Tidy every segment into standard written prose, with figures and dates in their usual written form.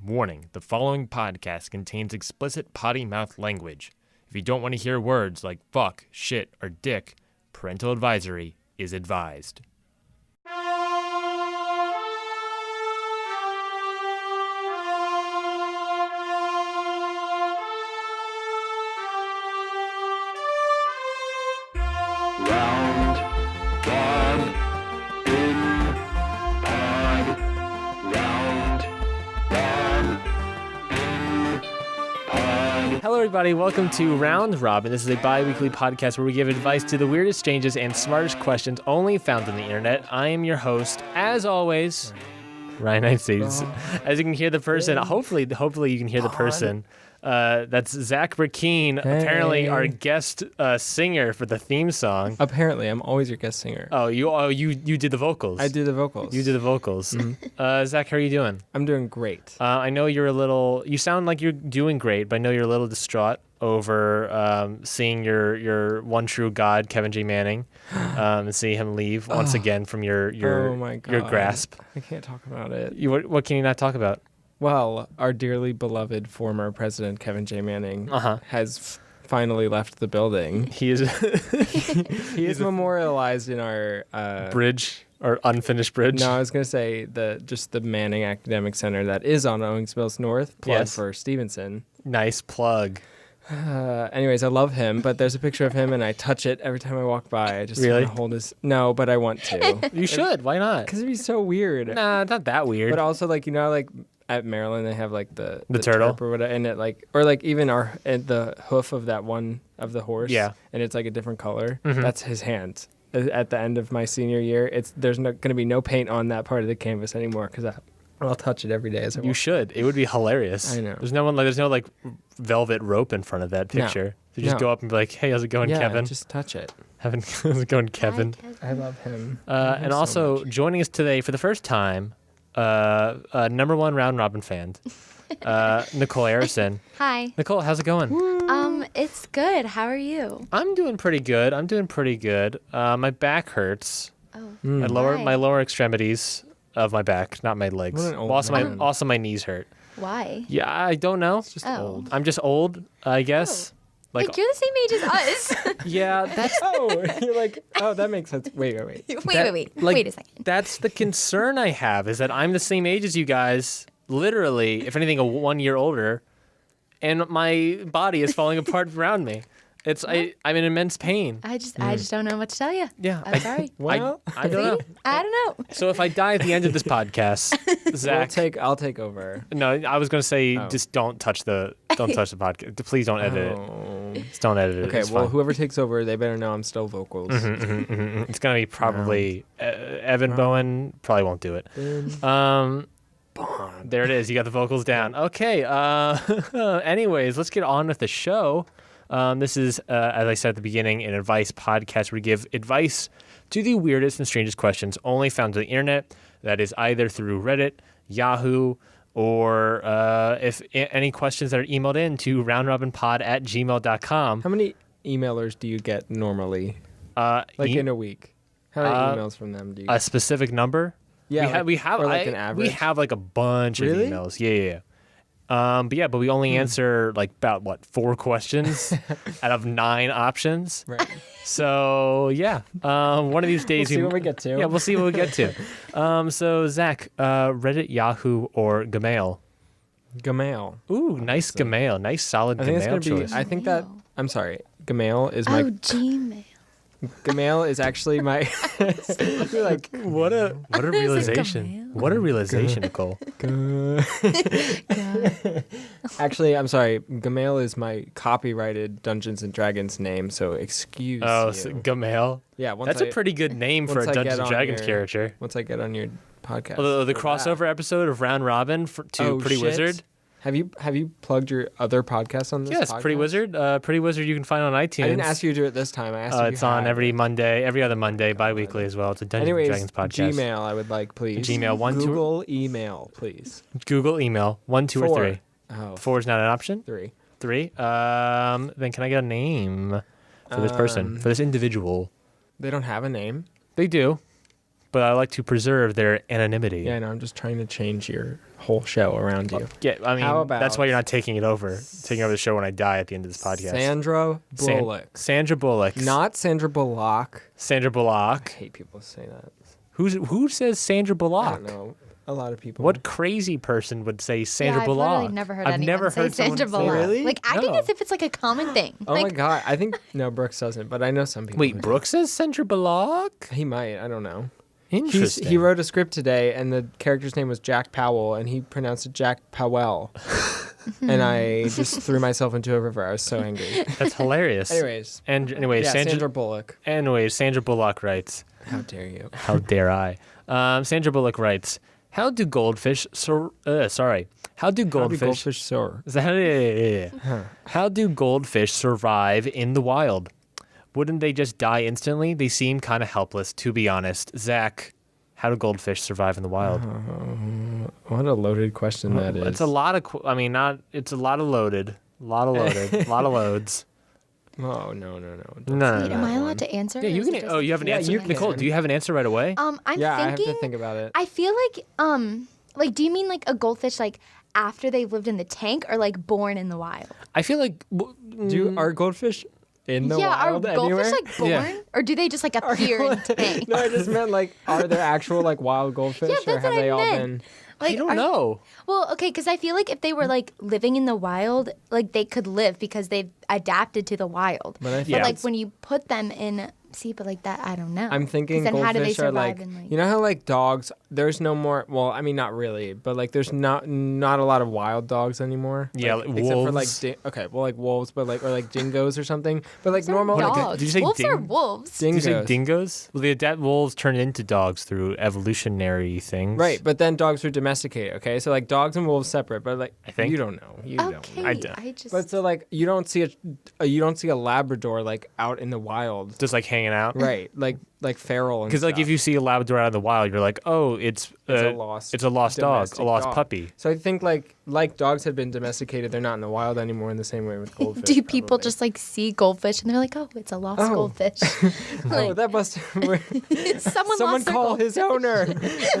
Warning, the following podcast contains explicit potty mouth language. If you don't want to hear words like fuck, shit, or dick, parental advisory is advised. Hello, everybody. Welcome to Round Robin. This is a bi-weekly podcast where we give advice to the weirdest, strangest, and smartest questions only found on the internet. I am your host, as always, Ryan Neitzey. As you can hear the person, hopefully you can hear the person. That's Zach Brecheen, apparently our guest singer for the theme song. Apparently, I'm always your guest singer. Oh, you did the vocals. I do the vocals. You did the vocals. Mm-hmm. Zach, how are you doing? I'm doing great. I know you sound like you're doing great, but I know you're a little distraught over seeing your one true God, Kevin J. Manning, and see him leave once again from your grasp. I can't talk about it. What can you not talk about? Well, our dearly beloved former president, Kevin J. Manning, has finally left the building. He is he is memorialized in our bridge or unfinished bridge. No, I was going to say the Manning Academic Center that is on Owings Mills North. Plug for Stevenson. Nice plug. Anyways, I love him, but there's a picture of him and I touch it every time I walk by. I just want to hold his... No, but I want to. You should. Why not? Because it'd be so weird. Nah, not that weird. But also, at Maryland, they have the turtle or whatever, and it even the hoof of that one of the horse. Yeah, and it's like a different color. Mm-hmm. That's his hand. At the end of my senior year, there's going to be no paint on that part of the canvas anymore because I'll touch it every day as I walk. You should. It would be hilarious. I know. There's no velvet rope in front of that picture. So just go up and be like, "Hey, how's it going, Kevin?" Just touch it. How's it going, Kevin? I love him. And also joining us today for the first time. Number one Round Robin fan, Nicole Arrison. Hi. Nicole, how's it going? It's good. How are you? I'm doing pretty good. My back hurts. Oh. My lower extremities of my back, not my legs. Also my knees hurt. Why? Yeah, I don't know. It's just old. I'm just old, I guess. You're the same age as us. Yeah, that's... you're that makes sense. Wait. Wait a second. That's the concern I have, is that I'm the same age as you guys, literally, if anything, 1 year older, and my body is falling apart around me. I'm in immense pain. I just don't know what to tell you. Yeah. I'm sorry. Well, I don't know. I don't know. So if I die at the end of this podcast, Zach... I'll take over. No, I was going to say, just don't touch the podcast. Please don't edit it. Just don't edit it. Okay, whoever takes over, they better know I'm still vocals. It's going to be probably Evan Bowen. Probably won't do it. There it is. You got the vocals down. Okay. Anyways, let's get on with the show. This is, as I said at the beginning, an advice podcast where we give advice to the weirdest and strangest questions only found on the internet. That is either through Reddit, Yahoo, or if any questions that are emailed in to roundrobinpod@gmail.com. How many emailers do you get normally? In a week? How many emails from them do you get? A specific number? Yeah, we have an average? We have a bunch of emails. Yeah. But we only answer about 4 questions out of 9 options. Right. So one of these days we'll see what we get to. Yeah, we'll see what we get to. So Zach, Reddit, Yahoo, or Gmail? Gmail. Ooh, nice Gmail. Nice solid Gmail choice. I think that I'm sorry. Gmail is my Gmail. Gmail is actually my what a realization. What a realization, Nicole. Actually, I'm sorry. Gmail is my copyrighted Dungeons and Dragons name, so excuse you. So Gmail? Yeah, that's a pretty good name for a Dungeons and Dragons character. Once I get on your podcast. The crossover episode of Round Robin to Pretty Wizard. Have you plugged your other podcast on this? Yes, podcast? Pretty Wizard. Pretty Wizard you can find on iTunes. I didn't ask you to do it this time. I asked you it's on every other Monday, bi-weekly as well. It's a Dungeons and Dragons podcast. Gmail, I would like, please. Gmail, Google email, please. Google email, 1, 2, 4. or 3. Oh. 4 is not an option? 3. 3? Then can I get a name for this person, for this individual? They don't have a name. They do, but I like to preserve their anonymity. Yeah, I know. I'm just trying to change your whole show around you. Yeah, I mean, How about that's why you're not taking over the show when I die at the end of this podcast. Sandra Bullock. Sandra Bullock. Not Sandra Bullock. Sandra I Bullock. hate people say that. Who says Sandra I Bullock? don't know. A lot of people. What crazy person would say Sandra I've Bullock? literally never heard I've anyone never say heard someone Sandra say Bullock. that. Really? Like, acting No. as if it's like a common thing. Oh like, my god! I think no, Brooks doesn't, but I know some people. Wait, who do. Brooks says Sandra Bullock? He might. I don't know. Interesting. He wrote a script today, and the character's name was Jack Powell, and he pronounced it Jack Powell. And I just threw myself into a river. I was so angry. That's hilarious. Anyways, Anyways, yeah, Sandra Bullock. Anyways, Sandra Bullock writes. How dare you? How dare I? Sandra Bullock writes. How do goldfish? How do goldfish? soar? How do goldfish survive in the wild? Wouldn't they just die instantly? They seem kind of helpless, to be honest. Zach, how do goldfish survive in the wild? What a loaded question that is. It's a lot of. It's a lot of loaded. A lot of loaded. A lot of loads. Oh no. No. wait, am I allowed to answer? Yeah, or you is can. it just- Oh, you have an Yeah, answer, you can. Nicole. Do you have an answer right away? I'm Yeah, I have thinking. to think about it. I feel like do you mean like a goldfish like after they've lived in the tank or like born in the wild? I feel like. Are goldfish in the yeah, wild are anywhere? goldfish like born Yeah. or do they just like appear in tanks? No, I just meant like, are there actual like wild goldfish, Yeah, or that's have what I they all meant. been? Like, I don't know. Well, okay, because I feel like if they were like living in the wild, like they could live because they've adapted to the wild. But I Yeah. But like when you put them in, but like that, I don't know. I'm 'Cause thinking then how do they goldfish are survive like, in like? you know how like dogs, there's no more, well, I mean, not really, but like there's not a lot of wild dogs anymore. Yeah, like, like except for like, wolves. okay, well, like wolves, but like, or like dingoes or something. But like Those are normal, like, dogs. did you say wolves are ding- wolves. Did you say dingoes. dingoes? Well, the adapt wolves turn into dogs through evolutionary things. Right, but then dogs are domesticated, okay? So like dogs and wolves separate, but like, I think. you don't know. You Okay, don't know. I don't. I just. But so like you don't see a Labrador like out in the wild. Just like hanging out. Right, like feral and Because like if stuff. you see a Labrador out in the wild, you're like, oh, it's a lost dog, a domestic lost dog. puppy. So I think like dogs have been domesticated, they're not in the wild anymore in the same way with goldfish. do people probably. just like see goldfish and they're like, oh, it's a lost Oh. goldfish? Oh, like, that must someone someone lost their call goldfish. his owner.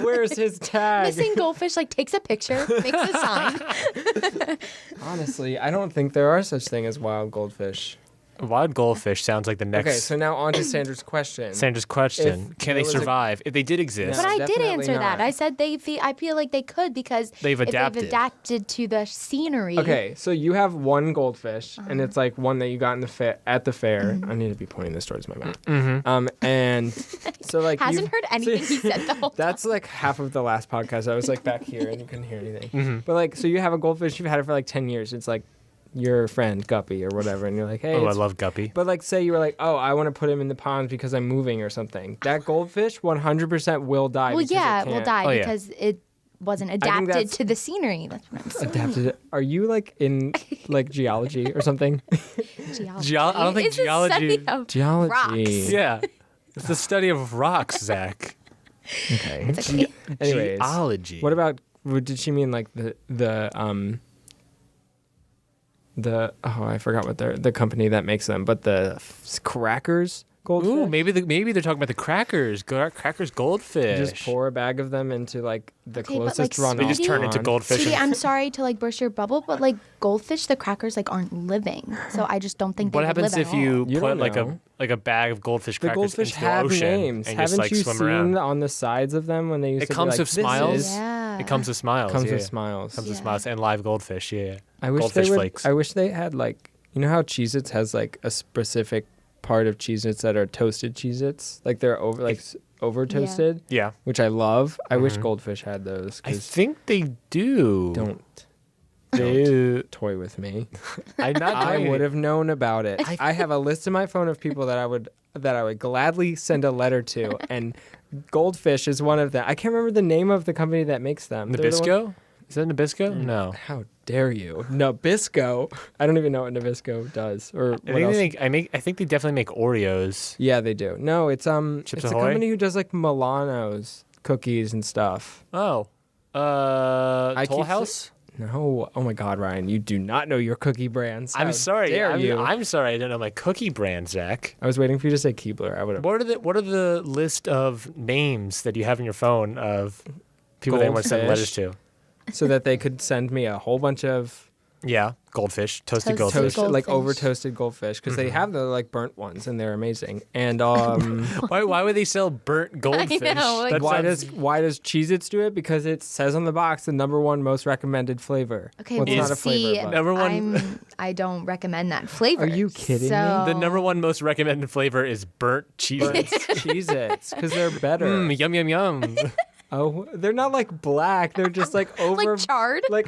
Where's his tag? Missing goldfish like takes a picture, makes a sign. Honestly, I don't think there are such thing as wild goldfish. Wild goldfish sounds like the next. Okay, so now on to Sandra's question. Sandra's question: If Can there they was a- survive if they did exist? But I did definitely answer that. not. I said I feel like they could because They've if adapted. they've adapted to the scenery. Okay, so you have one goldfish, and it's like one that you got in at the fair. Mm-hmm. I need to be pointing this towards my mouth. And so like Hasn't you've- heard anything he said the whole time. That's like half of the last podcast. I was like back here and you couldn't hear anything. Mm-hmm. But like, so you have a goldfish, you've had it for like 10 years. It's like your friend Guppy or whatever, and you're like, hey. Oh, I it's- love Guppy. But like, say you were like, oh, I want to put him in the pond because I'm moving or something. That goldfish 100% will die. Well, because it yeah, will can't die Oh, yeah. because it wasn't think adapted that's- to the scenery. That's what I'm saying. Adapted. Are you like in like geology or something? Geology. I don't think It's a geology- study of Geology. rocks. Yeah, it's the study of rocks, Zach. Okay. It's okay. Anyways, Geology. what about? Did she mean like the I forgot what the company that makes them, but the crackers goldfish. Ooh, maybe they're talking about the crackers. Crackers goldfish. Just pour a bag of them into like the Okay, but, closest like, runoff. They just turn into pond. goldfish. Sweetie, I'm sorry to like burst your bubble, but like goldfish, the crackers like aren't living. So I just don't think they What would happens live if at all. you You put don't like know. a bag of goldfish The crackers goldfish into have the ocean names. and Haven't just like you swim seen around? on the sides of them when they used It to comes be like, with "This smiles. is-" Yeah. It comes with smiles. Comes yeah. with smiles. Comes with Yeah. smiles and live goldfish. Yeah. I wish goldfish they would. flakes. I wish they had like, you know how Cheez-Its has like a specific part of Cheez-Its that are toasted Cheez-Its, like they're over toasted, Yeah. which I love. I wish Mhm. goldfish had those. I 'Cause think they do. don't They, toy with me. I'm not I doing would it. have known about it. I have a list in my phone of people that I would gladly send a letter to, and Goldfish is one of them. I can't remember the name of the company that makes them. They're the one- Nabisco? Is that Nabisco? No. How dare you, Nabisco? I don't even know what Nabisco does or I what think, else. I think they definitely make Oreos. Yeah, they do. No, it's Chips it's a Ahoy? company who does like Milano's cookies and stuff. Oh. I Toll keep House? No, oh my God, Ryan, you do not know your cookie brands. How I'm sorry. dare you? I'm sorry. I don't know my cookie brand, Zach. I was waiting for you to say Keebler. I would have. What are the list of names that you have in your phone of people that you want to send letters Goldfish. to? so that they could send me a whole bunch of Yeah, goldfish, toasted Toasted goldfish. gold- like Goldfish. over toasted goldfish because they have the like burnt ones and they're amazing. And Why would they sell burnt goldfish? know, like- That why sounds- does Cheez-Its do it? Because it says on the box the #1 most recommended flavor. Okay, well, it's well, not a flavor. see, but- Number one- I don't recommend that flavor. Are you kidding me? so... the #1 most recommended flavor is burnt cheese. Cheez-Its because they're better. Yum yum yum. Oh, they're not like black. They're just like over Like charred? like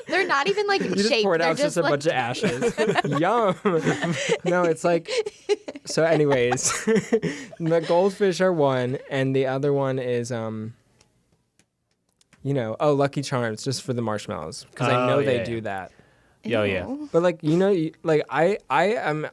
They're not even like you just shaped. pour it They're out just a like, bunch of ashes. Yum. No, it's like so. Anyways, the goldfish are one, and the other one is Lucky Charms, just for the marshmallows because I know they do that. Oh yeah. Ew. But I am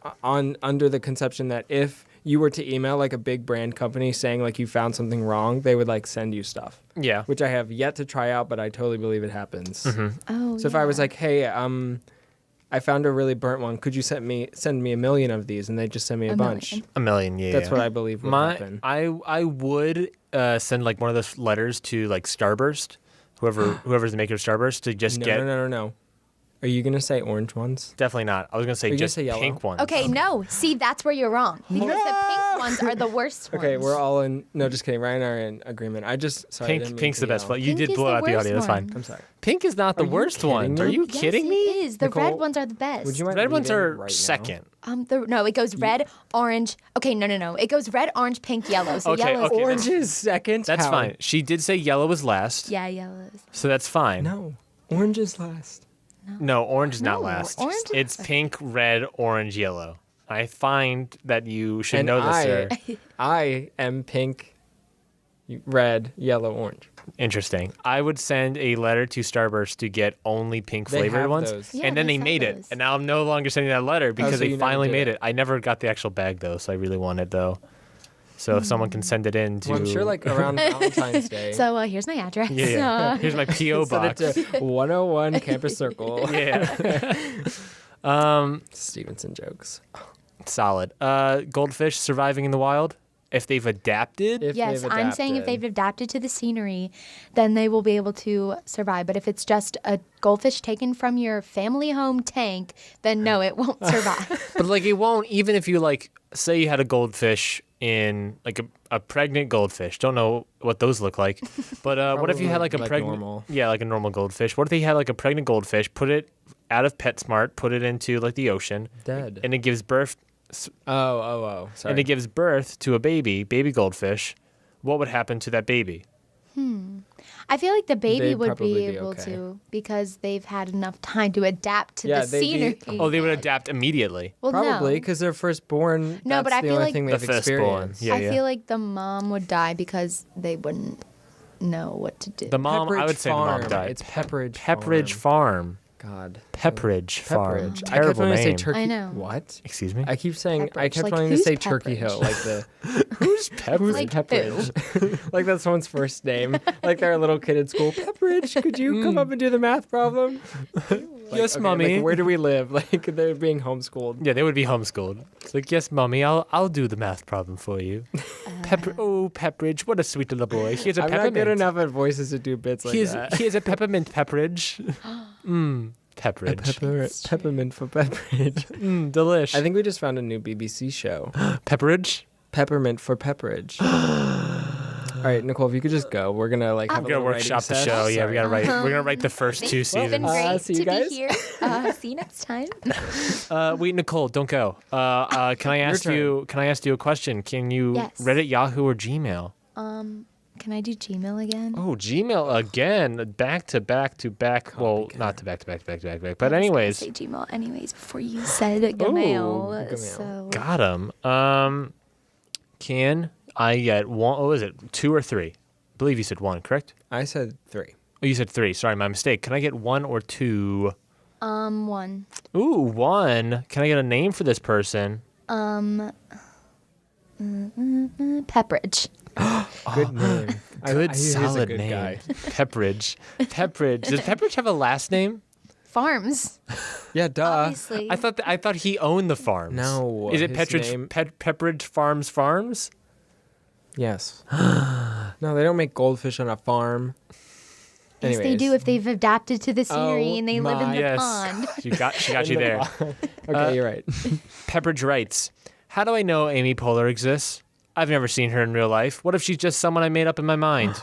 under the conception that if you were to email like a big brand company saying like you found something wrong, they would like send you stuff, Yeah. which I have yet to try out, but I totally believe it happens. Oh, So if I was like, hey, I found a really burnt one, could you send me a million of these? And they just send me a bunch. million. A million, yeah. That's what I believe would happen. I would send like one of those letters to like Starburst, whoever's the maker of Starburst, to just get. No. Are you gonna say orange ones? Definitely not. I was gonna say you gonna just say yellow? pink ones. Okay, no. See, that's where you're wrong. Because the pink ones are the worst ones. Okay, we're all in. No, just kidding. Ryan and I are in agreement. I just sorry. I didn't mean Pink's to the best yell. one. You Pink did is blow the out the worst audio. That's fine. one. I'm sorry. Pink is not the Are you worst kidding one. me? Are you Yes, kidding it me? is. The Nicole, red ones are the best. Would you mind Red ones reading are right now? second. No, it goes red, orange. Okay, no. It goes red, orange, pink, yellow. So Okay, yellow is okay, Orange is second. That's How? fine. She did say yellow was last, Yeah, yellow is. so that's fine. No, orange is last. No, orange is not No, last. orange is- It's pink, red, orange, yellow. I find that you should And know this, sir. I am pink, red, yellow, orange. Interesting. I would send a letter to Starburst to get only pink They flavored have ones. those. Yeah, And then they they sell made those. it. And now I'm no longer sending that letter because so they you never finally did made it. it. I never got the actual bag though, so I really want it though. So if someone can send it in to Well, I'm sure like around Valentine's Day. So here's my address. Yeah. Here's my PO Send it box. to 101 Campus Circle. Yeah. Stevenson jokes. Solid. Goldfish surviving in the wild. If they've adapted, If Yes, they've I'm saying if adapted. they've adapted to the scenery, then they will be able to survive. But if it's just a goldfish taken from your family home tank, then no, it won't survive. but like it won't. Even if you like, say you had a goldfish in like a pregnant goldfish. Don't know what those look like. But what if you had like a Probably like pregnant? normal. Yeah, like a normal goldfish. What if they had like a pregnant goldfish? Put it out of PetSmart. Put it into like the ocean, Dead. and it gives birth. Oh. Sorry. And it gives birth to a baby goldfish. What would happen to that baby? I feel like the baby They'd would probably be be able okay. to because they've had enough time to adapt to Yeah, the they'd be- scenery. Oh, they would adapt immediately. well, Probably no. because they're firstborn. No, but that's I the feel only like- thing The they've firstborn. experienced. Yeah, I feel like the mom would die because they wouldn't know what to do. The mom, I would say the mom Farm. died. It's Pepperidge. Pepperidge Farm. God. Pepperidge Farm. Pepperidge. Terrible I kept wanting to say name. Turkey. I know. What? Excuse me. I keep saying. I Pepperidge. kept Like, wanting to who's say Turkey Pepperidge? Hill, like the Who's Pepperidge? Like, Pepperidge. Like that's someone's first name. Like they're a little kid at school. Pepperidge, could you come up and do the math problem? Yes, okay, mommy. Like, where do we live? Like they're being homeschooled. Yeah, they would be homeschooled. It's like, yes, mommy, I'll do the math problem for you. Pepperidge, what a sweet little boy. Here's a I'm peppermint. not good enough at voices to do bits like that. Here's a peppermint Pepperidge. Pepperidge. Peppermint for Pepperidge. Delish. I think we just found a new BBC show. Pepperidge. Peppermint for Pepperidge. All right, Nicole, if you could just go, we're gonna like have We're a gonna little workshop the writing show. session. Yeah, we gotta write. We're gonna write the first two It's been seasons. great see to you guys. be here. See you next time. Wait, Nicole, don't go. Can I ask turn. you? Can I ask you a question? Can you Yes. Reddit, Yahoo, or Gmail? Can I do Gmail again? Oh, Gmail again, back to back to back. Well, not to back to back to back to back to back. But anyways, I was gonna say Gmail anyways before you said Gmail. Gmail. So got him. Can I get one? Oh, is it 2 or 3? I believe you said 1, correct? I said 3. Oh, you said 3. Sorry, my mistake. Can I get 1 or 2? 1. Ooh, 1. Can I get a name for this person? Pepperidge. Good name. I Good, hear he's a solid good name. guy. Pepperidge. Pepperidge. Does Pepperidge have a last name? Farms. Yeah, duh. Obviously. I thought he owned the farms. No, Is it his Pepperidge name- Pepperidge Farms? Yes. No, they don't make goldfish on a farm. Yes, they Anyways. do if they've adapted to the scenery Oh and they live in the Yes. pond. She got you there. Okay, you're right. Pepperidge writes, how do I know Amy Poehler exists? I've never seen her in real life. What if she's just someone I made up in my mind?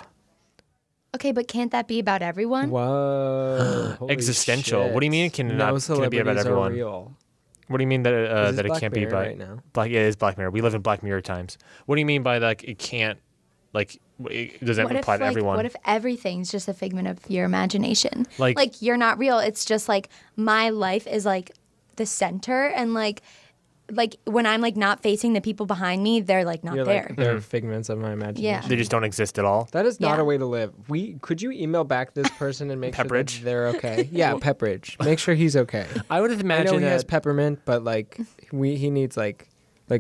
Okay, but can't that be about everyone? Whoa. Holy Existential. shit. What do you mean it No can it be about celebrities are everyone? real. What do you mean that Is that this it can't be Black Mirror about right now? Black? Yeah, it is Black Mirror. We live in Black Mirror times. What do you mean by like it can't? Like, does that What apply if, to everyone? What if everything's just a figment of your imagination? Like- you're not real. It's just like my life is like the center, and like when I'm like not facing the people behind me, they're like not You're there. like, they're figments of my imagination. Yeah. They just don't exist at all. That is not Yeah. a way to live. Could you email back this person and make sure that Pepperidge? they're okay? Yeah, Pepperidge. Make sure he's okay. I would I imagine know he has that. peppermint, but like he needs like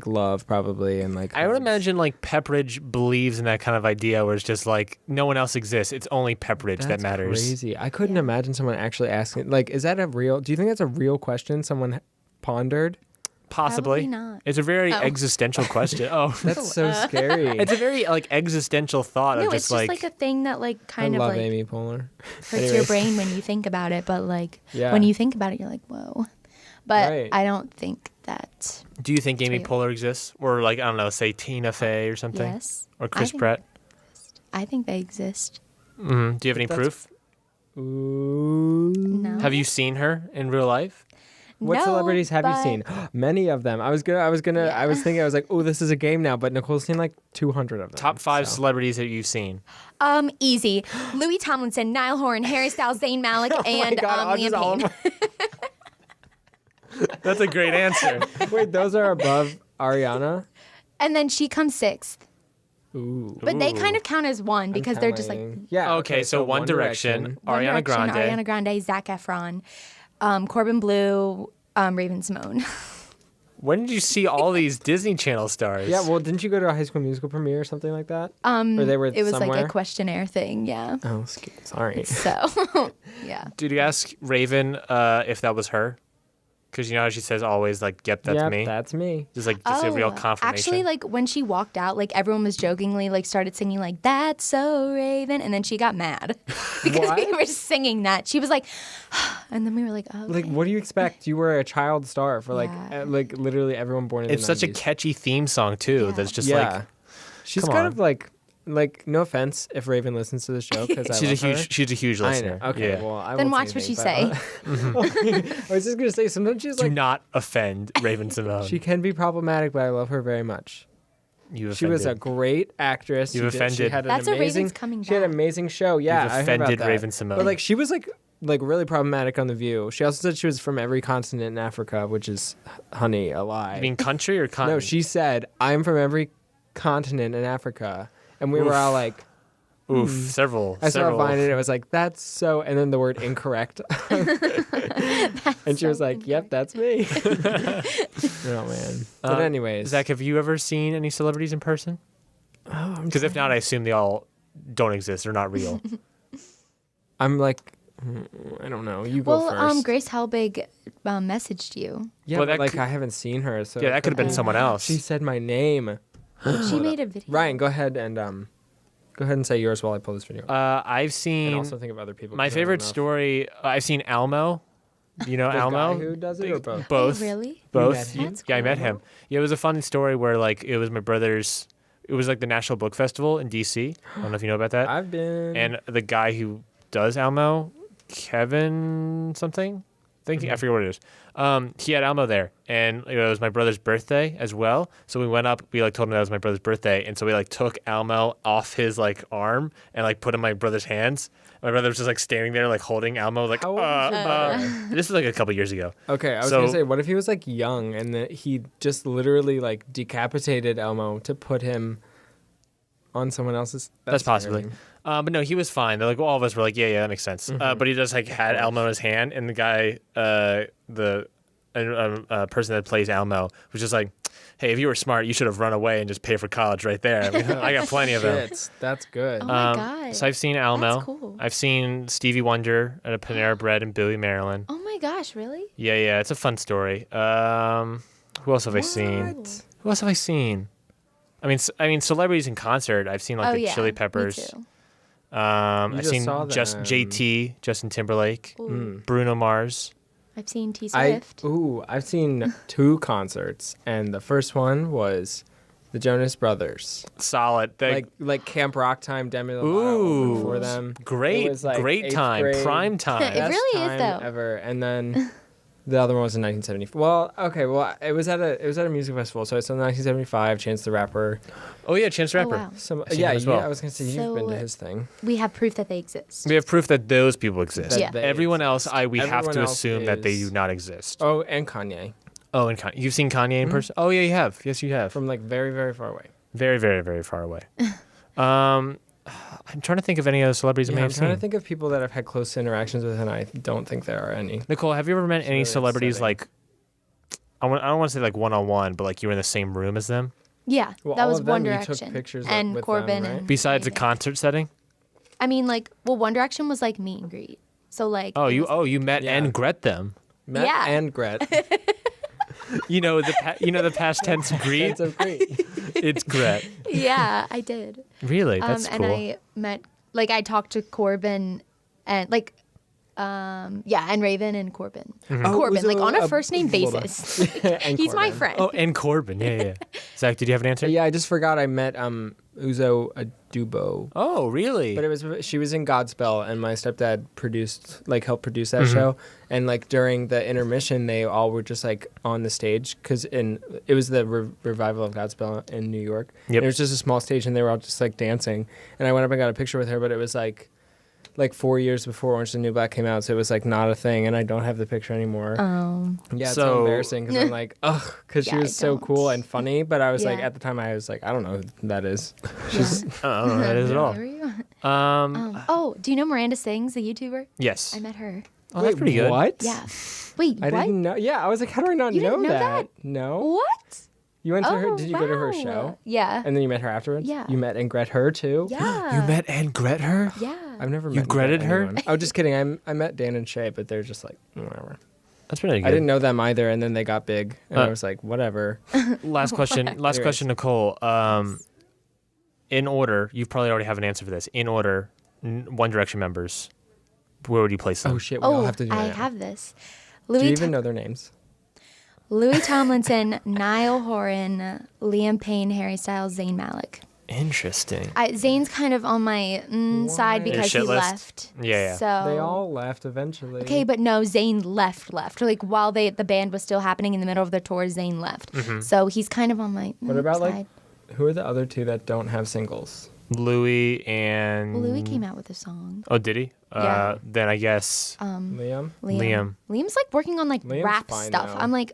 love probably and like. I would hugs. imagine like Pepperidge believes in that kind of idea where it's just like no one else exists. It's only Pepperidge that That's matters. crazy. I couldn't imagine someone actually asking. Like, is that a real? Do you think that's a real question someone pondered? Possibly. Probably not. It's a very Oh. existential question. Oh, That's so scary. it's a very like existential thought No, of it's just just like a thing that like I kind of love like Amy Poehler. hurts your Anyways. brain when you think about it, but like Yeah. when you think about it, you're like, whoa. But Right. I don't think that. Do you think Amy real. Poehler exists, or like I don't know, say Tina Fey or something, Yes. or I Chris think- Pratt? I think they exist. Do you have any That's- proof? Ooh. No. Have you seen her in real life? What No, celebrities have you but- seen? Many of them. I was thinking, I was like, oh, this is a game now, but Nicole's seen like 200 of them. Top 5 so. celebrities that you've seen. Easy. Louis Tomlinson, Niall Horan, Harry Styles, Zayn Malik, and Liam all Payne. of That's a great answer. them. Wait, those are above Ariana? And then she comes sixth. Ooh. But they Ooh. kind of count as one because they're just like yeah. Okay, so One Direction, One Ariana Direction, Grande. Ariana Grande, Zac Efron, Corbin Blue, Raven Simone. When did you see all these Disney Channel stars? Yeah, well, didn't you go to a High School Musical premiere or something like that? Or they were It was somewhere? like a questionnaire thing, yeah. Oh, sorry. So, yeah. Did you ask Raven if that was her? Because you know how she says always like, "Yep, that's Yep, me." that's me. Just a real confirmation. Actually, like when she walked out, like everyone was jokingly like started singing like "That's so Raven," and then she got mad because we What? were singing that. She was like, and then we were like, "Oh, Like, what do you expect? You were a child star for Yeah. like literally everyone born in it's the such a 90s. catchy theme song too. Yeah. That's just Yeah. like She's come kind on. of like no offense if Raven listens to the show because she's a huge I listener. know. Okay, Yeah. well, I Then won't watch what anything, you but, say." I was just gonna say sometimes she's Do like not offend Raven Simone. she can be problematic, but I love her very much. You She was a offended. great actress. You've She offended. had an That's a amazing. Raven's coming She had an back. amazing show. Yeah, You've I heard about offended that. Raven Simone. But like she was like really problematic on The View. She also said she was from every continent in Africa, which is, honey, a lie. You mean country or continent? No, she said I'm from every continent in Africa, and we were Oof. all like. Oof, several. I saw a several. Vine and it was like, that's so, and then the word incorrect. And she was like, yep, that's me. Oh, man. But anyways. Zach, have you ever seen any celebrities in person? Oh, Because if not, I assume they all don't exist. They're not real. I'm like, I don't know. You go Well, first. Grace Helbig messaged you. Yeah, Well, but that like could- I haven't seen her. So yeah, that could have been Okay. someone else. She said my name. She made a video. Ryan, go ahead and say yours while I pull this video. I've and seen also think of other people. my 'cause I don't favorite know if- story. I've seen Elmo. You know The Elmo? guy who does it or both? Both. Oh, really? Both. You met him? That's Yeah, I met cool. him. Yeah, it was a fun story where like it was my brother's. It was like the National Book Festival in DC. I don't know if you know about that. I've been. And the guy who does Elmo, Kevin something, I forget what it is. He had Elmo there, and it was my brother's birthday as well. So we went up. We like told him that was my brother's birthday, and so we like took Elmo off his like arm and like put in my brother's hands. My brother was just like standing there like holding Elmo like. How old was your brother? This was like a couple years ago. Okay, I was So- gonna say, what if he was like young and that he just literally like decapitated Elmo to put him on someone else's? That's possibly. terrifying. But no, he was fine. They're like all of us were like, yeah, that makes sense. But he just like had Elmo in his hand, and the guy, the person that plays Elmo was just like, hey, if you were smart, you should have run away and just paid for college right there. I mean, I got plenty of them. Shit, that's good. Oh my God. So I've seen Elmo. That's cool. I've seen Stevie Wonder at a Panera Bread in Bowie, Maryland. Oh my gosh, really? Yeah, it's a fun story. Who else have I seen? What? Who else have I seen? I mean, celebrities in concert. I've seen like oh the yeah. Chili Me Peppers. too. I've just seen saw just them. JT, Justin Timberlake, Ooh. Bruno Mars. I've seen T Swift. I've seen 2 concerts, and the first one was the Jonas Brothers. Solid. Like Camp Rock time, Demi Lovato Ooh. opened for them. Great, It was like great 8th time, grade. prime time. It really is, Best though. time ever. And then the other one was in 1974. Well, okay, it was at a music festival, so it's in 1975. Chance the Rapper. Oh yeah, Chance the Oh, Rapper. wow. Some, seen yeah, him as well. I was gonna say you've So, been to his thing. We have proof that they exist. We have proof that those people exist. That Yeah. they Everyone else, exist. we have Everyone to else assume that they is- do not exist. Oh, and Kanye Oh, and you've seen Kanye in person? Oh yeah, you have. Yes, you have. from like very, very far away. Very, very, very far away. I'm trying to think of any other celebrities I Yeah, may I'm have trying seen. to think of people that I've had close interactions with, and I don't think there are any. Nicole, have you ever met any really celebrities upsetting. like? I don't want to say like one-on-one, but like you were in the same room as them. Yeah, Well, that all was of them One you took Direction pictures and with Corbin. them, right? And Besides a Raven. concert setting. I mean, like, well, One Direction was like meet and greet. So like. Oh, it you was- you met Yeah. and Gret them. Matt Yeah. and Gret. You know the past tense greet. That's so great. It's Gret. Yeah, I did. Really, that's and cool. I met, like, I talked to Corbin and like. And Raven and Corbin. Mm-hmm. Oh, Corbin, like on a Uzo first name hold on. basis. And He's my Corbin. friend. Oh, and Corbin. Yeah. Zach, did you have an answer? Yeah, I just forgot I met Uzo Adubo. Oh, really? But she was in Godspell, and my stepdad helped produce that show. And like during the intermission, they all were just like on the stage because it was the revival of Godspell in New York. Yep. And it was just a small stage, and they were all just like dancing. And I went up and got a picture with her, but it was like 4 years before Orange is the New Black came out, so it was like not a thing, and I don't have the picture anymore. Yeah, it's so So- embarrassing because I'm like, ugh, because she Yeah, was I so don't. cool and funny, but I was like, Yeah. at the time, I was like, I don't know who that is. She's I don't know who that is at all. There we go. Um, Do you know Miranda Sings, the YouTuber? yes. I met her. Oh, that's pretty good. What? Yeah. Wait, I what? didn't know. Yeah, I was like, how do I not You know didn't know that? No. What? You went to her? Oh, Did you go to her wow. show? Yeah. And then you met her afterwards? Yeah. You met and Gret her too? Yeah. You met and Gret her? Yeah. I've never You met and Gretted her? anyone. Oh, just kidding. I met Dan and Shay, but they're just like, whatever. That's pretty good. I didn't know them either, and then they got big, and I was like, whatever. Last question. Last Anyways. question, Nicole. In order, you probably already have an answer for this. In order, One Direction members, where would you place them? Oh, shit, we all Oh, have to do I that. have this. Do you Louis, even know their names? Louis Tomlinson, Niall Horan, Liam Payne, Harry Styles, Zayn Malik. Interesting. Zayn's kind of on my side Why? because Your he shit list? left. Yeah. So They all left eventually. Okay, but no, Zayn left. Like while the band was still happening in the middle of the tour, Zayn left. So he's kind of on my What about side. like, who are the other two that don't have singles? Louis and. Well, Louis came out with a song. Oh, did he? Yeah. Then I guess. Liam? Liam. Liam's like working on like Liam's rap fine stuff. now. I'm like,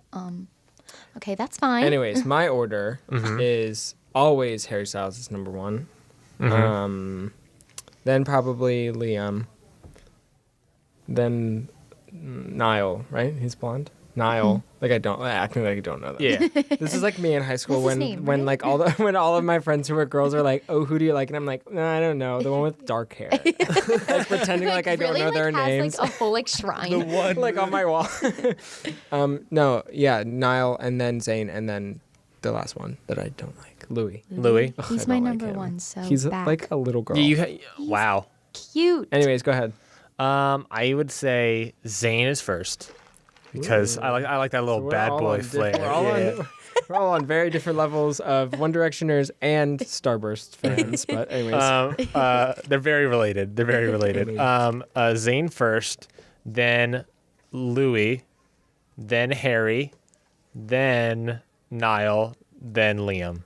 okay, that's fine. Anyways, my order is always Harry Styles is number one. Then probably Liam. Then Niall, right? He's blonde. Niall. Like acting like I don't know that. Yeah. This is like me in high school That's his when name, when right? like when all of my friends who were girls are like, "Oh, who do you like?" And I'm like, "No, I don't know. The one with dark hair." Like pretending like I don't really, know their has, names. Like a full like shrine. one. Like on my wall. No, yeah, Niall and then Zayn and then the last one that I don't like, Louis. Louis. Ugh, He's I my don't like number him. one. So He's back. like a little girl. Wow. Cute. Anyways, go ahead. I would say Zayn is first because I like that little We're bad all boy on flair. We're all on very different levels of One Directioners and Starburst fans. But anyways, They're very related. Zayn first, then Louis, then Harry, then Niall, then Liam.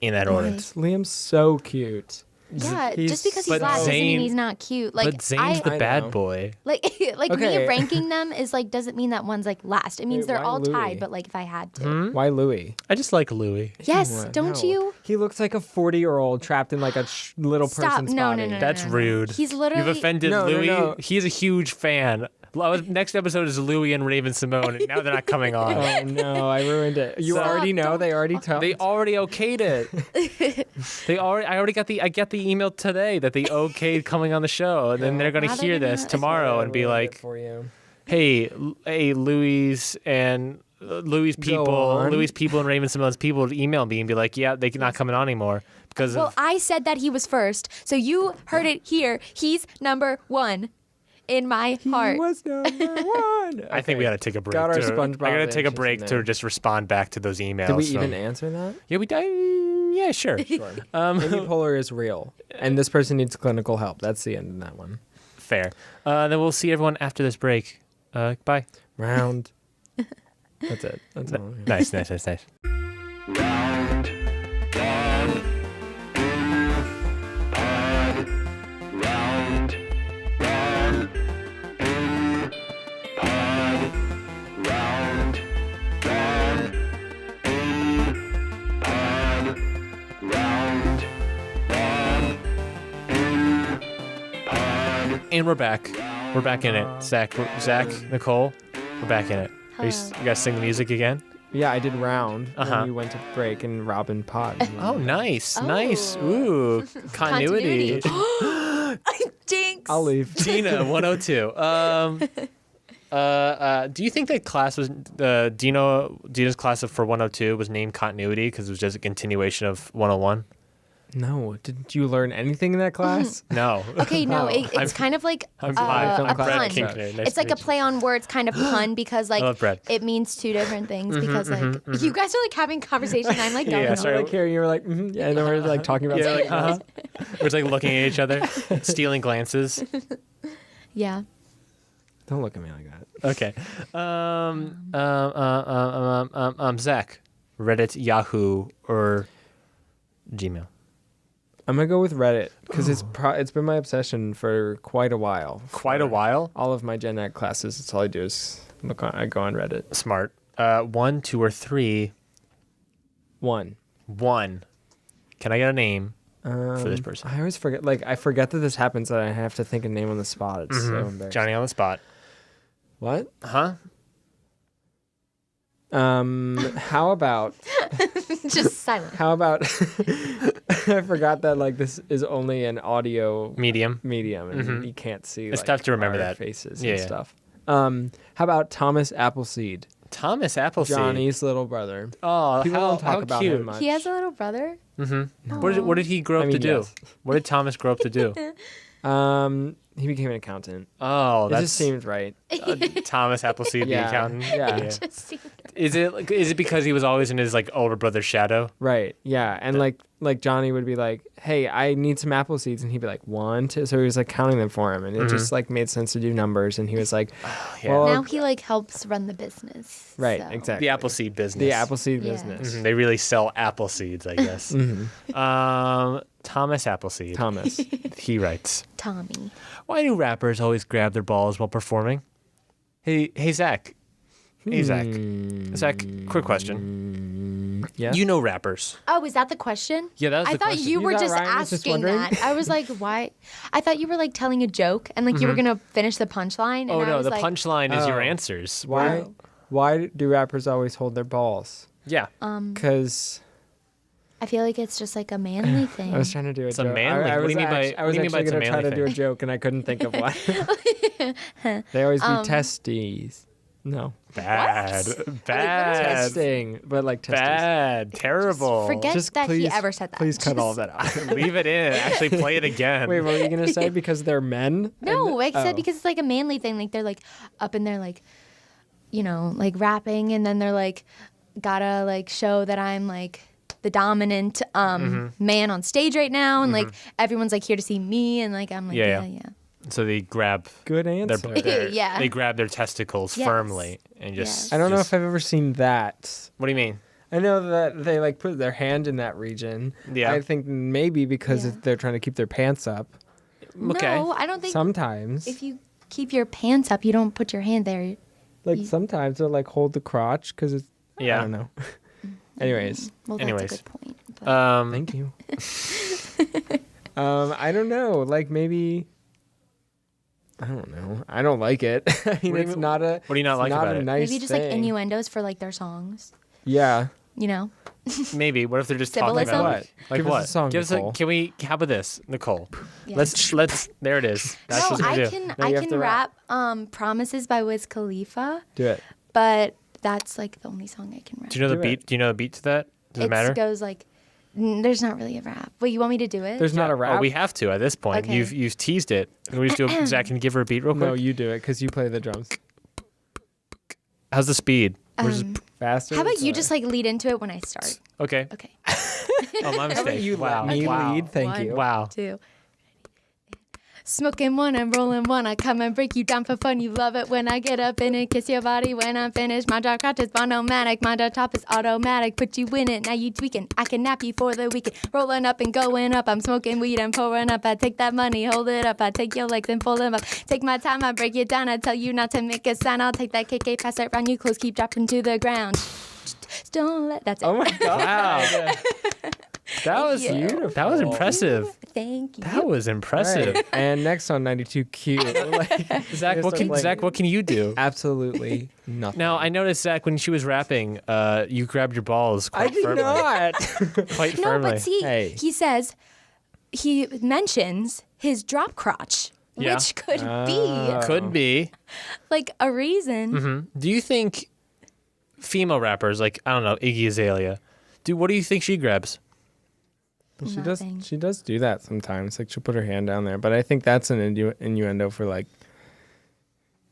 In that order. Nice. Liam's so cute. Yeah, he's- just because he's but last doesn't mean Zayn- he's not cute. Like but Zayn's the I bad know. boy. like me Okay. ranking them is like doesn't mean that one's like last. It means Wait, they're why all Louis? tied. But like if I had to, Why Louis? I just like Louis. yes, What? don't No. you? He looks like a 40-year-old trapped in like a little Stop. person's No, body. no, no, That's rude. He's literally- You've offended No, no, Louis. no. He's a huge fan. Next episode is Louis and Raven Simone, and now they're not coming on. Oh no, I ruined it. You Stop, already know. don't- They already told. They already okayed it. I already got the email today that they okayed coming on the show, and then they're gonna Now they're hear gonna- this tomorrow and be like, for you. "Hey, Louis and Louis people on. and Raven Simone's people would email me and be like, yeah, they're not coming on anymore because Well, I said that he was first, so you heard it here. He's number 1 in my heart. He was number 1. I think we got to take a break. Got our I SpongeBob got to take a interest break in to there. just respond back to those emails. Did we from- even answer that? Yeah, we did. Yeah, sure. Unipolar is real, and this person needs clinical help. That's the end of that one. Fair. Then we'll see everyone after this break. Bye. Round. That's it. That's all. Nice. Round one, pod. Round one, pod. Round one, pod. Round one, pod. And we're back. We're back in it. Zach, Nicole, we're back in it. You guys sing the music again? Yeah, I did round Uh-huh. when we went to break, and Robin pod. Oh, nice. Oh. Nice. Ooh, continuity. Jinx. I'll leave. Gina, 102. Do you think that class was Dina's class for 102 was named continuity because it was just a continuation of 101? No, didn't you learn anything in that class? No. Okay, no, Oh. it's kind of like I'm a Brett pun. Kinkner. Nice It's to like a meet you. play on words kind of pun because I love like Brett. it means 2 different things because like you guys are like having conversation. I'm like Yeah, going on. sorry. Like here, you were like, yeah, and then we're like talking about Yeah, something like, else. We're just like looking at each other, stealing glances. Yeah. Don't look at me like that. Okay. Zach, Reddit, Yahoo, or Gmail? I'm gonna go with Reddit because it's been my obsession for quite a while. Quite a For while. All of my Gen Ed classes, that's all I do is I go on Reddit. Smart. 1, 2, or 3. 1. 1. Can I get a name for this person? I always forget. Like I forget that this happens. That I have to think a name on the spot. It's so embarrassing. Johnny on the spot. What? Huh? How about? Just silent. How about? I forgot that like this is only an audio Medium. and you can't see. It's like, tough to remember our that. faces Yeah, and yeah. stuff. How about Thomas Appleseed, Thomas Appleseed. Johnny's little brother? Oh, People how, don't talk how about cute. him much. He has a little brother. What did he grow up I mean, to do? yes. What did Thomas grow up to do? He became an accountant. Oh, It that's just seems right. Thomas Appleseed, the Yeah, accountant. yeah. Just seemed- Is it because he was always in his like older brother's shadow? Right. Yeah. And like Johnny would be like, "Hey, I need some apple seeds," and he'd be like, 1, 2. So he was like counting them for him, and it just like made sense to do numbers. And he was like, Yeah. "Well, now he like helps run the business. right, so. exactly, The Appleseed business. the apple seed Yeah. business." Mhm, they really sell apple seeds, I guess. Thomas Appleseed. Thomas. He writes, Tommy. "Why do rappers always grab their balls while performing?" Hey Zach. Hey Zach. Zach, quick question. Yeah. You know rappers. Oh, is that the question? Yeah, that was I the thought question. you You were thought just Ryan was just asking wondering? that. I was like, why? I thought you were like telling a joke and like you were gonna finish the punchline. And Oh I no, was the like, punchline is your Oh. answers. Why? Wow. Why do rappers always hold their balls? Yeah. Because I feel like it's just like a manly thing. I was trying to do a It's a joke. manly- I what do was you mean by- I what was do you mean by actually it's a gonna try manly to do a thing? joke, and I couldn't think of one. They always be testes. No. Bad. Bad. Testing, but like testes. Bad. Terrible. Forget Just that he please- ever said that. Please cut all of that out. Leave it in. Actually play it again. Wait, what were you gonna say? Because they're men? No, And- like I oh. said, because it's like a manly thing. Like they're like up in there, like, you know, like rapping, and then they're like, gotta like show that I'm like the dominant man on stage right now, and like everyone's like here to see me, and like I'm like, Yeah, yeah. So they grab Good their, answer. their Yeah. they grab their testicles Yes. firmly and just Yes. I don't know just- if I've ever seen that. What do you mean? I know that they like put their hand in that region. Yeah. I think maybe because Yeah. they're trying to keep their pants up. Okay. No, I don't think Sometimes. if you keep your pants up, you don't put your hand there. Like sometimes they'll like hold the crotch because it's. Yeah. I don't know. Anyways, Well, Anyways. that's a good point. But thank you. I don't know. Like maybe. I don't know. I don't like it. I mean, What do you it's mean- not a. what do you not it's like not about a it? Nice maybe just thing. like innuendos for like their songs. Yeah. You know, Maybe. What if they're just talking Symbolism? about What? Like Give us what? a song, Give us Nicole. can we? How about this, Nicole? Yeah. Let's. There it is. That's no, what we're I gonna do. can Now I you have can to rap. rap "Promises" by Wiz Khalifa, Do it. but that's like the only song I can rap. Do you know the Do beat? it. Do you know the beat to that? Does it matter? goes like There's not really a rap. Wait, you want me to do it? There's not a rap. Oh, we have to at this point. Okay. You've teased it. Can we just do it? Zach, can you give her a beat real quick? No, you do it because you play the drums. How's the speed? Where's Faster. How about you Slower? just like lead into it when I start? okay. Okay. Oh, my mistake. you wow. let me wow. lead? Thank you. Wow. 2. Smoking one and rolling one. I come and break you down for fun. You love it when I get up in it. Kiss your body when I'm finished. My jaw crotch is monomatic. My jaw top is automatic. Put you in it. Now you tweaking. I can nap you for the weekend. Rolling up and going up. I'm smoking weed and pouring up. I take that money, hold it up. I take your legs and fold them up. Take my time. I break it down. I tell you not to make a sound. I'll take that KK, pass it around you close. Keep dropping to the ground. Just don't let. That's it. Oh my god. Wow. That was you. Beautiful. That was impressive. Thank you. That was impressive. Right. And next on 92Q. Like, Zach, what can you do? absolutely nothing. Now I noticed Zach when she was rapping, you grabbed your balls I quite did firmly. not. Quite No, firmly. but see, Hey. he says, he mentions his drop crotch, Yeah. which could be Could be. like a reason. Do you think female rappers like I don't know Iggy Azalea, what do you think she grabs? She Nothing. does. She does do that sometimes. Like she'll put her hand down there, but I think that's an innuendo for like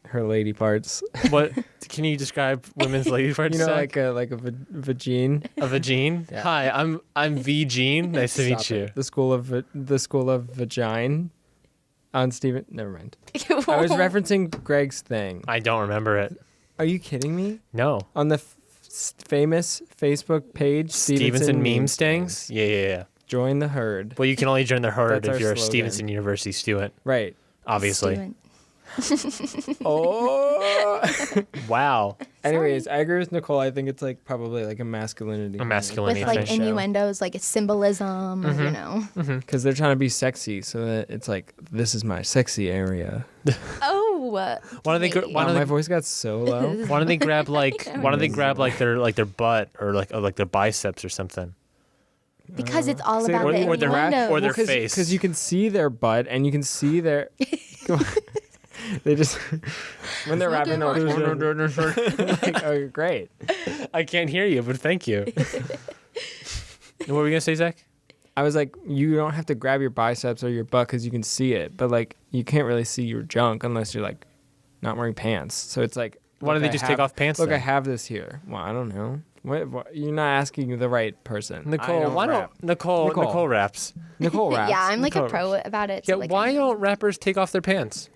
her lady parts. What can you describe women's lady parts? You know, Zach? like a vagine. a vagine. Yeah. Hi, I'm V Gene. Nice to meet Stop you. it. The school of vagine. On Steven. Never mind. I was referencing Greg's thing. I don't remember it. Are you kidding me? No. On the famous Facebook page, Stevenson meme stings. Yeah. Join the herd. Well, you can only join the herd That's if our you're a slogan. Stevenson University student, Right. obviously. Student. Oh. Wow. Anyways, I agree with Nicole. I think it's like probably like a masculinity. A masculinity With like thing. innuendos, like a symbolism, you know. Because they're trying to be sexy, so that it's like this is my sexy area. Oh. Why don't they? great. Why don't my they? voice got so low. Why don't they grab like? Why don't they grab like their butt or like their biceps or something? Because it's all Say- about the or their innuendo. or their face. Because you can see their butt and you can see their. They just when they're rapping, they're like, "Oh, great." I can't hear you, but thank you. What were we gonna say, Zach? I was like, you don't have to grab your biceps or your butt because you can see it, but like you can't really see your junk unless you're like not wearing pants. So it's like, Why don't look, they I just have- take off pants? Look, I then? have this here. Well, I don't know. What, you're not asking the right person. Nicole, why rap. don't Nicole raps? Nicole raps? Yeah, I'm like a Nicole pro about it. Yeah, so, like, why don't rappers take off their pants?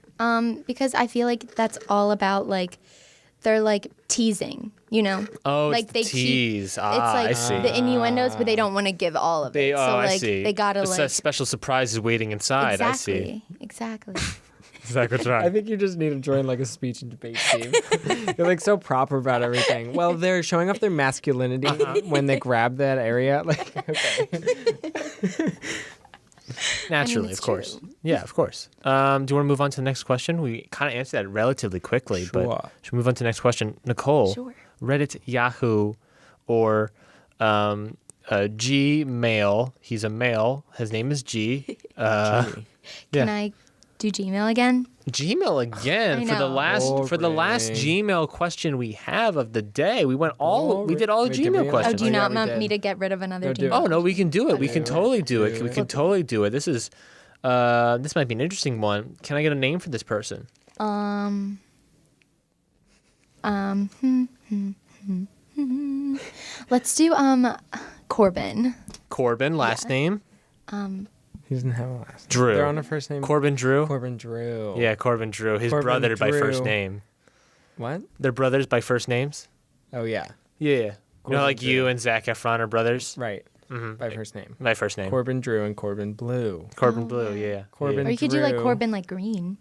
Because I feel like that's all about like they're like teasing, you know. Oh, like it's they tease. Keep, it's like I see. the innuendos, but they don't want to give all of it. So I like see. they gotta It's a like special surprise is waiting inside. exactly, I see. exactly. Zach, what's wrong? I think you just need to join like a speech and debate team. You're like so proper about everything. Well, they're showing off their masculinity when they grab that area. Like, okay. Naturally, it's of course. true. Yeah, of course. Do you want to move on to the next question? We kind of answered that relatively quickly, Sure. but should we move on to the next question? Nicole, Sure. Reddit, Yahoo, or Gmail. He's a male. His name is G. Can I do Gmail again? Gmail again I for the know. last Boring. Gmail question we have of the day. We went we did all the Wait, give me Gmail a- Oh, questions. do you yeah, not we want did. me to get rid of another No, do Gmail? it. Oh no, we can do it. We can totally do it. Do We it. can totally do it. This is this might be an interesting one. Can I get a name for this person? Let's do Corbin. Corbin, last name He doesn't have a last. Drew. They're on a first name. Corbin Drew. Corbin Drew. Yeah, Corbin Drew. His Corbin brother by first Drew. name. What? They're brothers by first names. Oh yeah. Yeah. You know, Corbin like Drew. you and Zac Efron are brothers Right. By first name. by first name. Corbin Drew and Corbin Blue. Corbin Blue. Yeah. Corbin Or you could do like Drew. Corbin like green.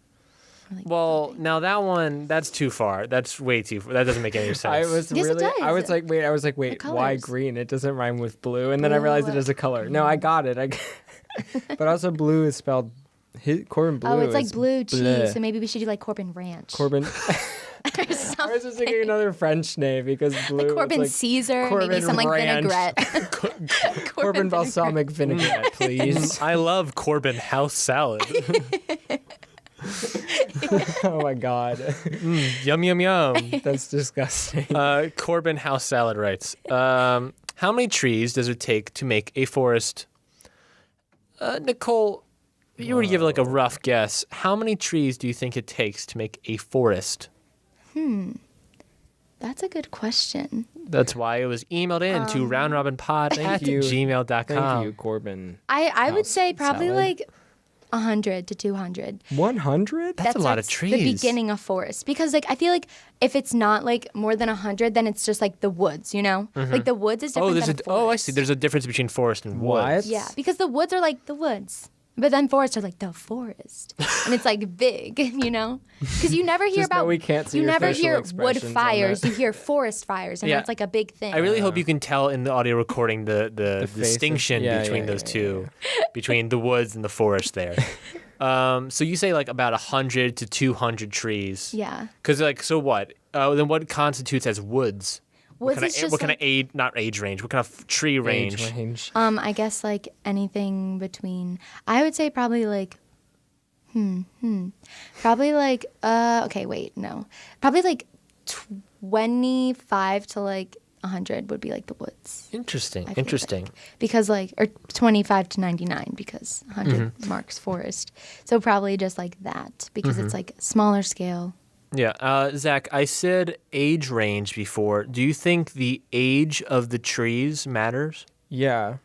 Or, like, Well, now that one, that's too far. That's way too far. That doesn't make any sense. I was Yes, it really. I does. was like, wait, why colors. green? It doesn't rhyme with blue. And then I realized it is a color. No, I got it. But also blue is spelled. Corbin Blue. Oh, it's like is blue cheese. bleh. So maybe we should do like Corbin Ranch. Corbin. or I was something. just thinking another French name because blue. Like is Corbin like Caesar, Corbin maybe some like Ranch. vinaigrette. Corbin balsamic vinaigrette, please. I love Corbin house salad. Oh my god, Yum yum yum. that's disgusting. Corbin house salad writes. How many trees does it take to make a forest? Nicole, if you were to give like a rough guess, how many trees do you think it takes to make a forest? That's a good question. That's why it was emailed in to roundrobinpod@gmail.com. Thank you, Corbin. I would say probably salad. like 100 to 200. 100? That's a lot of The trees. beginning of forest, because like I feel like if it's not like more than 100, then it's just like the woods, you know? Like the woods is different than a forest. I see. There's a difference between forest and What? woods. Yeah, because the woods are like the woods, but then forests are like the forest, and it's like big, you know? Because you never hear Just know about we can't see you your never facial hear wood expressions on fires, that. you hear forest fires, and Yeah. that's like a big thing. I really hope you can tell in the audio recording the faces. distinction Yeah, between yeah, those yeah, two, between the woods and the forest there. So you say like about 100 to 200 trees. Yeah, Because like, so what? Then what constitutes as woods? woods What is just kind like, of age, not age range, what kind of tree range? Age range. I guess like anything between. I would say probably like. Probably like. Okay, wait, no. Probably like 25 to like 100 would be like the woods. Interesting, I feel interesting. like. Because like, or 25 to 99 because 100 marks forest. So probably just like that because it's like smaller scale. Yeah. Zach, I said age range before. Do you think the age of the trees matters? Yeah.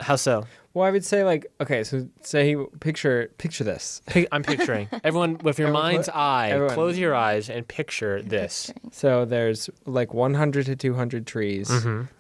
How so? Well, I would say like, okay, so say picture this. I'm picturing. Everyone, with your Everyone mind's eye, everyone- close your eyes and picture this. So there's like 100 to 200 trees,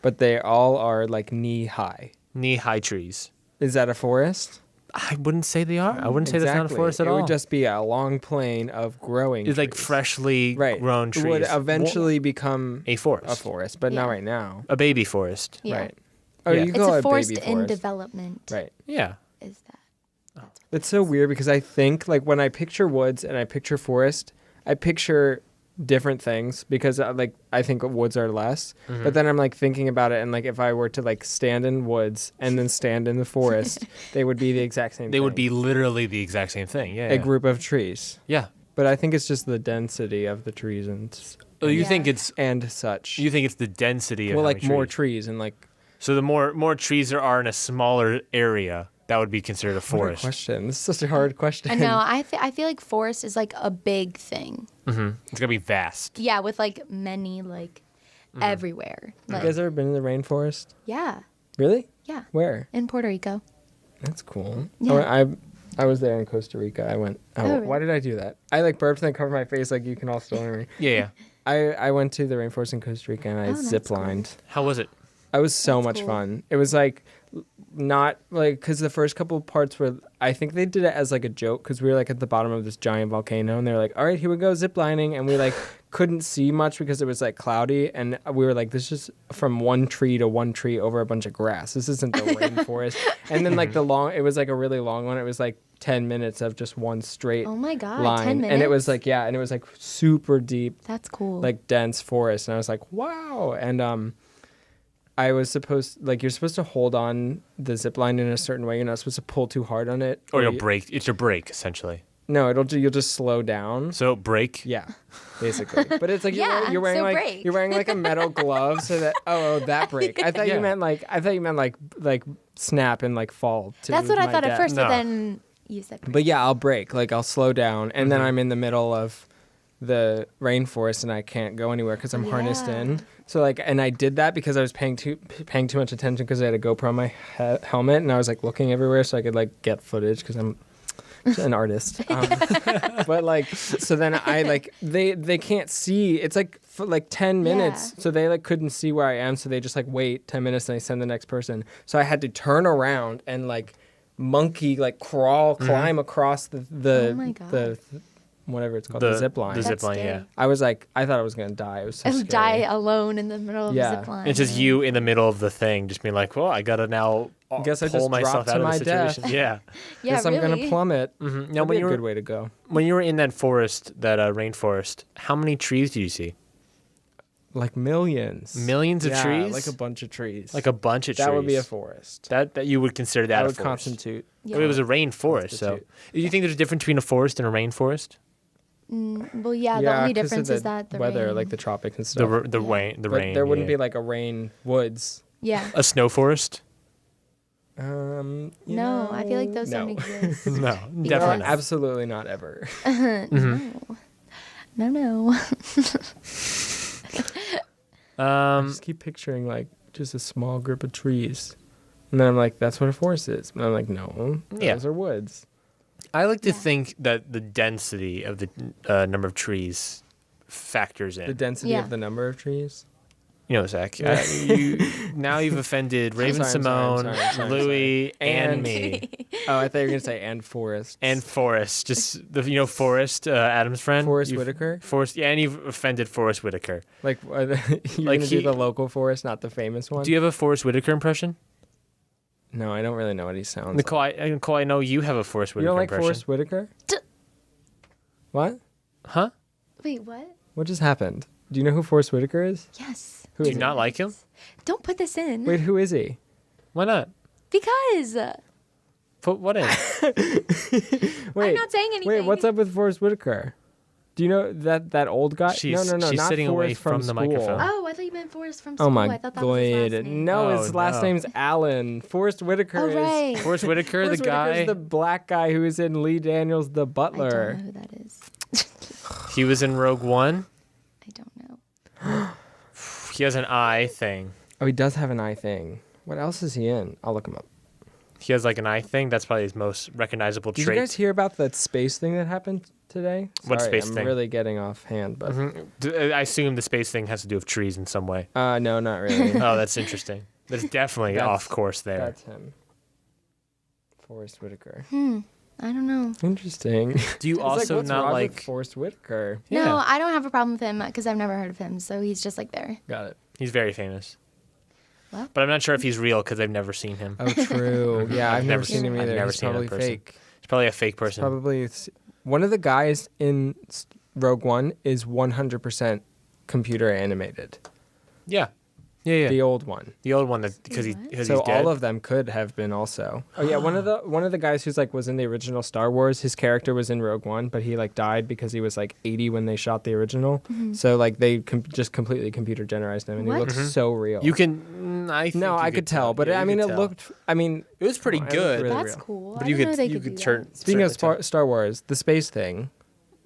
but they all are like knee high. Knee-high trees. Is that a forest? I wouldn't say they are. I wouldn't say that's not a forest at It all. would just be a long plain of growing It's like trees. freshly right. grown trees. It would eventually become a forest. a forest, but not Yeah. right now. A baby forest. Yeah. Right. Oh, Yeah. you It's call a it forest baby in forest. development. Right. Yeah. Is that? It's so weird because I think like when I picture woods and I picture forest, I picture different things because like I think woods are less. But then I'm like thinking about it and like if I were to like stand in woods and then stand in the forest, they would be the exact same They thing. would be literally the exact same thing. Yeah. a group of trees. Yeah. But I think it's just the density of the trees Oh, you Yeah. think it's and such. you think it's the density of well, how like many more trees. trees and like So the more trees there are in a smaller area, that would be considered a what a forest. question. This is such a hard question. I know. I feel like forest is like a big thing. It's gonna be vast. Yeah, with like many like everywhere. You Like, guys ever been in the rainforest? yeah, Really? yeah. Where? In Puerto Rico. That's cool. Yeah. I was there in Costa Rica. I went. Oh, Oh, really? why did I do that? I like burped and I covered my face like you can all still hear me. Yeah. I went to the rainforest in Costa Rica and I Oh, that's zip cool. lined. How was it? It was so That's much cool. fun. It was like not like because the first couple parts were I think they did it as like a joke because we were like at the bottom of this giant volcano and they were like, all right, here we go zip lining, and we like couldn't see much because it was like cloudy and we were like, this is from one tree to one tree over a bunch of grass. This isn't the rainforest. And then like it was like a really long one. It was like 10 minutes of just one straight Oh my god, line, 10 minutes. and it was like and it was like super deep, That's cool. like dense forest, and I was like, wow. And I was you're supposed to hold on the zip line in a certain way. You're not supposed to pull too hard on it. Or you'll break. It's your break essentially. No, you'll just slow down. So break. Yeah, basically. But it's like Yeah, you're wearing so like break. you're wearing like a metal glove so that that break. I thought Yeah. you meant like snap and like fall. To That's what I my thought at death. first, No. but then you said But yeah, I'll break. Like I'll slow down, and then I'm in the middle of the rainforest and I can't go anywhere because I'm harnessed Yeah. in. So like, and I did that because I was paying too much attention because I had a GoPro on my helmet and I was like looking everywhere so I could like get footage because I'm an artist. But like, so then I like they can't see. It's like for like 10 minutes, Yeah. so they like couldn't see where I am. So they just like wait 10 minutes and they send the next person. So I had to turn around and like monkey like climb across the Oh my God. the whatever it's called, the zip line. The That's zip line, yeah. scary. I was like, I thought I was gonna die. It was so I scary. would die alone in the middle of Yeah. a zip line. It's just you in the middle of the thing, just being like, well, I gotta now Guess I pull just myself dropped to out of my the death. situation. Yeah. Yeah, Guess I'm really. gonna plummet. Now, That'd when be you a were good way to go. when you were in that forest, that rainforest, how many trees did you see? Like millions. Millions of Yeah, trees? like a bunch of trees. Like a bunch of trees. that would be a forest. That you would consider that I a would forest. constitute. Yeah. It was a rainforest. So, Constitute. do you think there's a difference between a forest and a rainforest? Well, yeah, the only 'cause of difference the is that the weather, rain. like the tropics and The stuff. the rain, the But rain. there wouldn't yeah. be like a rain woods. Yeah. A snow forest? You No, I feel like those no. don't exist. No, No, definitely not. absolutely not ever. No. I just keep picturing like just a small group of trees. And then I'm like, that's what a forest is. And I'm like, no, Yeah. those are woods. I like to Yeah. think that the density of the number of trees factors in. The density Yeah. of the number of trees. You know, Zach, now you've offended Raven sorry, I'm Simone, sorry. Louie, and And- me. Oh, I thought you were gonna say and forest. And Forrest, just Forrest, Adam's friend. Forrest You've- Whitaker. Forrest, yeah, and you've offended Forrest Whitaker. Like you're Like gonna do the local forest, not the famous one. Do you have a Forrest Whitaker impression? No, I don't really know what he sounds Nicole, I know you have a Forrest like. Whitaker You don't like impression. Forrest Whitaker? What? Huh? Wait, what? What just happened? Do you know who Forrest Whitaker is? Yes. Who Do is you he? not like him? Don't put this in. Wait, who is he? Why not? Because Put what in? Wait, I'm not saying anything. wait, what's up with Forrest Whitaker? Do you know that old guy? She's- no, she's not sitting away Forrest from the school. microphone. Oh, I thought you meant Forrest from school. Oh my I thought that was his last god! name. No, Oh, his last no. name's Allen. Forrest Whitaker Oh, is. right. Forrest Whitaker, Forrest the guy. Whitaker's the black guy who is in Lee Daniels' The I Butler. don't know who that is. He was in Rogue One. I don't know. He has an eye thing. Oh, he does have an eye thing. What else is he in? I'll look him up. He has like an eye thing. That's probably his most recognizable Did trait. you guys hear about that space thing that happened today? What Sorry, space I'm thing? really getting offhand, but I assume the space thing has to do with trees in some way. no, not really. Oh, that's interesting. That's definitely That's- off course there. That's him. Forrest Whitaker. I don't know. Interesting. Do you I was also what's not wrong like? with Forrest Whitaker? Yeah. No, I don't have a problem with him because I've never heard of him. So he's just like there. Got it. He's very famous. Well. But I'm not sure if he's real because I've never seen him. Oh, true. Yeah, I've never seen him I've either. never He's seen him in probably person. fake. He's probably a fake person. Probably one of the guys in Rogue One is 100% computer animated. Yeah. Yeah. The old one. The old one that because What? he's So dead. all of them could have been also. Oh yeah, one of the guys who's like was in the original Star Wars. His character was in Rogue One, but he like died because he was like 80 when they shot the original. So like they just completely computer generized him, and What? he looks so real. You can. I think no, you I could tell, but Yeah, I you mean, could it tell. looked. I mean, It was pretty Well, it good. looked really That's real. cool. But I you didn't know could they you could could do turn. that. speaking of certainly Star Wars, the space thing.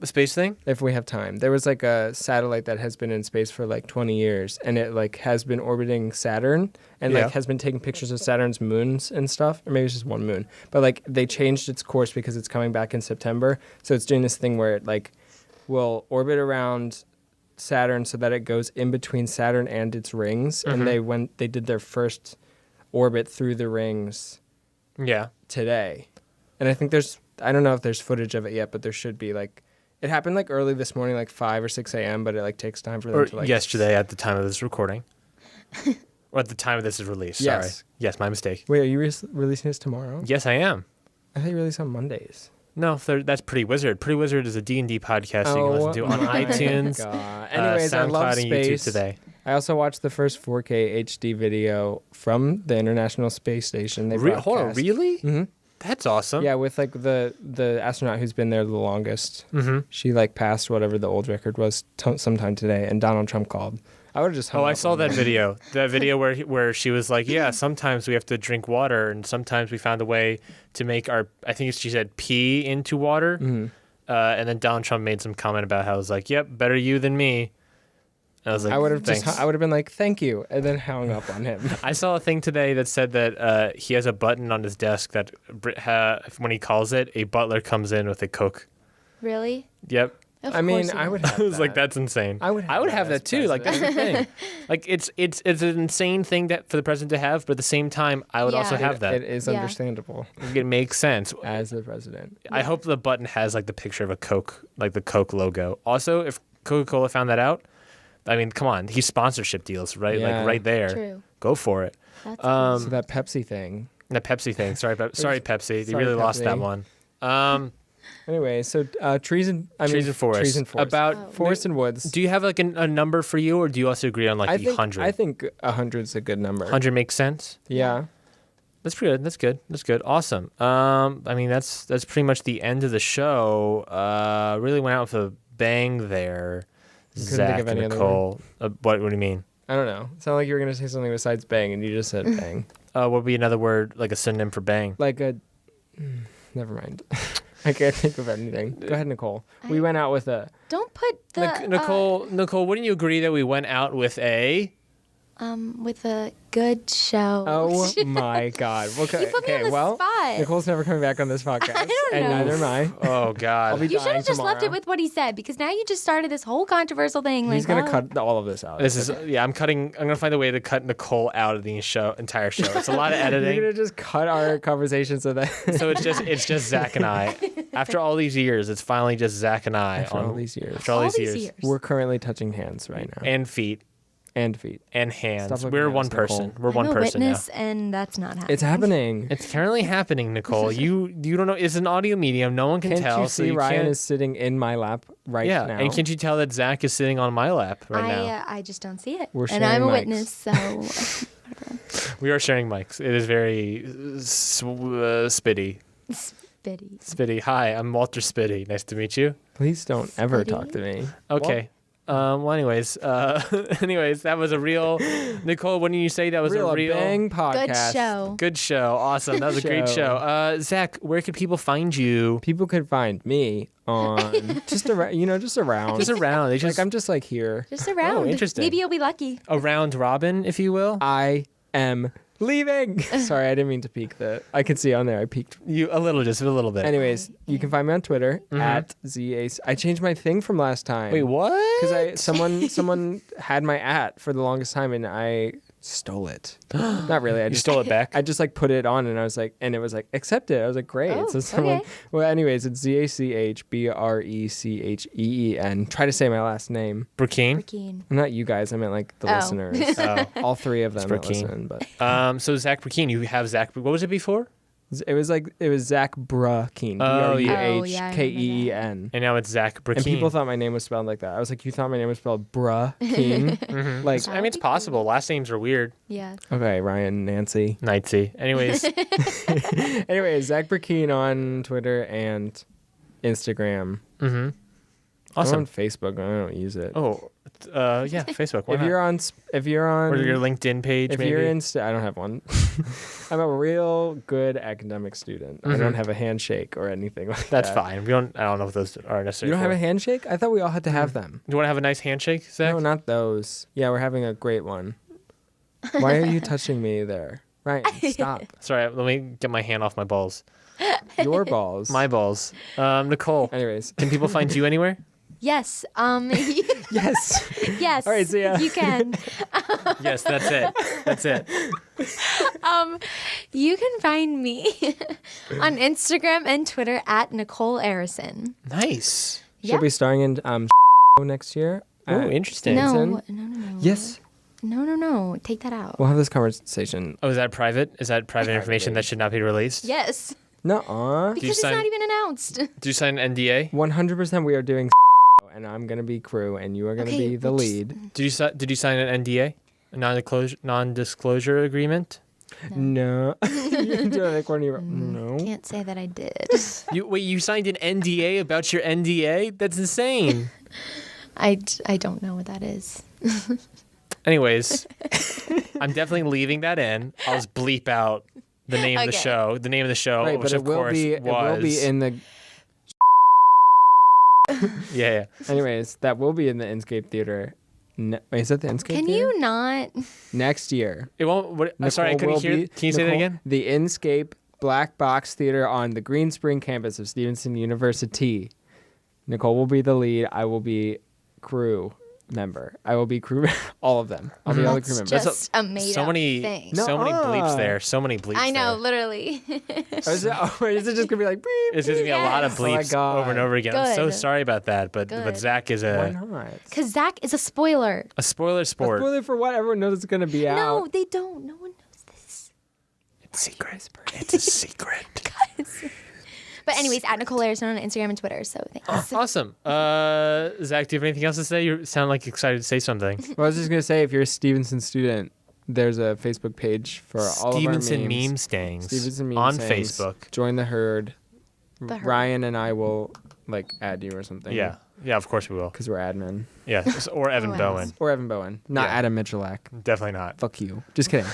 the space thing. If we have time, there was like a satellite that has been in space for like 20 years, and it like has been orbiting Saturn, and Yeah. like has been taking pictures of Saturn's moons and stuff, or maybe it's just one moon. But like they changed its course because it's coming back in September, so it's doing this thing where it like will orbit around Saturn so that it goes in between Saturn and its rings, and they did their first orbit through the rings Yeah. today, and I think I don't know if there's footage of it yet, but there should be. Like it happened like early this morning, like 5 or 6 a.m., but it like takes time for them Or to like yesterday at the time of this recording. Or at the time of this is released. Yes. Sorry. Yes, my mistake. Wait, are you releasing this tomorrow? Yes, I am. I thought you released on Mondays. No, that's Pretty Wizard. Pretty Wizard is a D&D podcast you can listen to on my iTunes, God. Anyways, I love SoundCloud, and YouTube space. today. I also watched the first 4K HD video from the International Space Station. They Hold on, broadcast. really? Mhm. That's awesome. Yeah, with like the astronaut who's been there the longest. Mm-hmm. She like passed whatever the old record was sometime today, and Donald Trump called. I would have just. hung Oh, I up saw on that video. That video where she was like, "Yeah, sometimes we have to drink water, and sometimes we found a way to make our." I think she said pee into water. Mhm. And then Donald Trump made some comment about how it was like, "Yep, better you than me." And I was like, I would have "Thanks." I would have been like, "Thank you," and then hung up on him. I saw a thing today that said that he has a button on his desk that when he calls it, a butler comes in with a Coke. Really? Yep. Of I mean, course he I would. does. Have I was like, that. that's insane. I would have as that too. Like that's the president. thing. Like it's an insane thing for the president to have, but at the same time, I would also Yeah. have that. It is Yeah. understandable It makes sense. as the president. I hope the button has like the picture of a Coke, like the Coke logo. Also, if Coca-Cola found that out, I mean, come on, he's sponsorship deals, right? Yeah. Like right there. True. Go for it. That's So that Pepsi thing. The Pepsi thing. Sorry, sorry, Pepsi. They Sorry, really lost that Pepsi. one. Anyway, so trees and Trees and forests. Trees and forests. About Oh. Forest and woods. Do you have like a number for you, or do you also agree on like I the think 100? I think 100's a good number. 100 makes sense. Yeah. That's pretty good. That's good. That's good. Awesome. I mean, that's pretty much the end of the show. Really went out with a bang there. Couldn't Zach think of and any other Nicole. What do you mean? I don't know. It sounded like you were gonna say something besides bang, and you just said bang. What would be another word, like a synonym for bang? Like a. Never mind. I can't think of anything. Go ahead, Nicole. We went out with a. Don't put the Nicole, wouldn't you agree that we went out with a with a good show. Oh my God. Okay, You put me on the spot. Nicole's never coming back on this podcast. I don't and know. neither am I. Oh God. I'll be You should dying have just left it tomorrow. with what he said, because now you just started this whole controversial thing. He's like, gonna cut all of this out. This is I'm gonna find a way to cut Nicole out of the entire show. It's a lot of You're editing. gonna just cut our conversation so that So it's just Zach and I. After all these years, it's finally just Zach and I. After all these years. After all these years. we're currently touching hands right now And feet and feet. and Stop hands. looking We're at one us, Nicole. person. We're I'm one a person now. witness, and that's not happening. It's happening. It's currently happening, Nicole. You don't know. It's an audio medium. No one can Can't tell. you so see you Ryan can't, is sitting in my lap right yeah. now? And can't you tell that Zach is sitting on my lap right now? I just don't see it. We're and I'm a sharing witness, so We are sharing mics. It is very spitty. spitty. Spitty. Hi, I'm Walter Spitty. Nice to meet you. Please don't ever Spitty? talk to me. Okay. Well, anyways, that was a real. Nicole, when you say that was Real a real bang podcast. Good show. good show? Awesome. That was a great show. Zach, where could people find you? People could find me on just around, just around. Just around. They just like I'm just like here. Just around. Oh, interesting. Maybe you'll be lucky. around Robin, if you will. I am leaving. Sorry, I didn't mean to peek the. I could see on there. I peeked. You just a little bit. Anyways, you can find me on Twitter at ZAC. I changed my thing from last time. Wait, what? Because someone had my @for the longest time and I stole it. Not really. I You just stole it back. I just like put it on and I was like, and it was like accept it. I was like, great. Oh, So someone. okay. Well, anyways, it's ZACHBRECHEEN. Try to say my last name. Brecheen. Brecheen. Not you guys. I meant like the Oh. listeners. Oh. All three of them that Brecheen. listen. But So Zach Brecheen, you have Zach. What was it before? it was Zach Brecheen. Oh, yeah. BRUHKEEN. And now it's Zach Brecheen. And people thought my name was spelled like that. I was like, you thought my name was spelled Brecheen? Like, I mean, it's possible. Last names are weird. Yeah. okay, Ryan, Nancy. Neitzey. Anyways, Anyway, Zach Brecheen on Twitter and Instagram. I'm awesome. on Facebook. I don't use it. Oh, yeah, Facebook. Why if not? you're on, Or your LinkedIn page, if maybe. you're in, I don't have one. I'm a real good academic student. I don't have a handshake or anything like That's that. fine. I don't know if those are necessary. You don't have a handshake? I thought we all had to have them. Do you want to have a nice handshake, Zach? No, not those. Yeah, we're having a great one. Why are you touching me there? Ryan, stop. Sorry, let me get my hand off my balls. Your balls. My balls. Nicole, Anyways. can people find you anywhere? Yes. Yes. Yes. All right, see ya. You can. Yes, that's it. That's it. You can find me on Instagram and Twitter at Nicole Arrison. Nice. Yeah. She'll be starring in next year. Oh, interesting. No. Yes. No. Take that out. We'll have this conversation. Oh, is that private? Is that private information that should not be released? Yes. Nuh-uh. Because it's sign- not even announced. Did you sign an NDA? 100% we are doing and I'm going to be crew and you are going to Okay, be the well, just- lead. Did you sign an NDA? A non-disclosure agreement? No. You do it like when you're... No. Can't say that I did. You signed an NDA about your NDA? That's insane. I don't know what that is. Anyways, I'm definitely leaving that in. I'll just bleep out the name of the Okay. show. The name of the show, Right, which but of course it will be in the... Yeah. Anyways, that will be in the Inscape Theater. Wait, is that the Inscape Can Theater? you not? Next year. It won't. What, I'm sorry, I Nicole couldn't will hear. be- Can you say that Nicole- again? The Inscape Black Box Theater on the Green Spring campus of Stevenson University. Nicole will be the lead. I will be crew member. I will be crew. All of them. I'll be all the crew That's members. just a made So up many, thing. so many bleeps Nuh-uh. there. So many bleeps. I know, there. literally. Is it just gonna be like beep? It's just gonna be a lot of Yes. Oh my bleeps God. over and over again. I'm so Good. sorry about that, but Good. Zach is Why a not? Because Zach is a spoiler. spoiler sport. Spoiler for what? Everyone knows it's gonna be out. No, they don't. No one knows this. It's secret. It's a secret. But anyways, at Nicole Arrison on Instagram and Twitter. So thanks. Awesome. Zach, do you have anything else to say? You sound like excited to say something. Well, I was just gonna say, if you're a Stevenson student, there's a Facebook page for all Stevenson of our memes. meme stings Stevenson meme on sayings. Facebook. Join the herd. The herd. Ryan and I will add you or something. Yeah. Yeah, of course we will. because we're admin. Yeah, or Evan Oh, Bowen. Or Evan Bowen, not Yeah. Adam Michalak. Definitely not. Fuck you. Just kidding.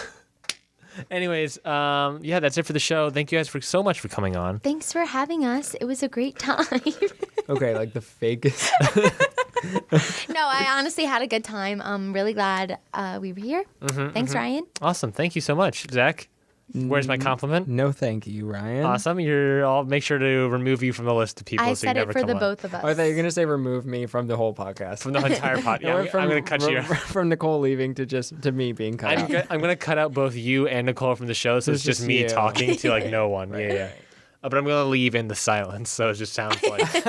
Anyways, yeah, that's it for the show. Thank you guys so much for coming on. Thanks for having us. It was a great time. Okay, like the fakest. No, I honestly had a good time. I'm really glad we were here. Thanks, Ryan. Awesome. Thank you so much, Zach. Where's my compliment? No, thank you, Ryan. Awesome. I'll make sure to remove you from the list of people I so you said never it for come the on. both of us. Oh, I thought you were gonna say remove me from the whole podcast. From the entire pod. Yeah, I'm going to cut you. from Nicole leaving to me being cut out. I'm going to cut out both you and Nicole from the show, so it's just me you. talking to like no one. Right, Yeah. right. But I'm going to leave in the silence, so it just sounds like you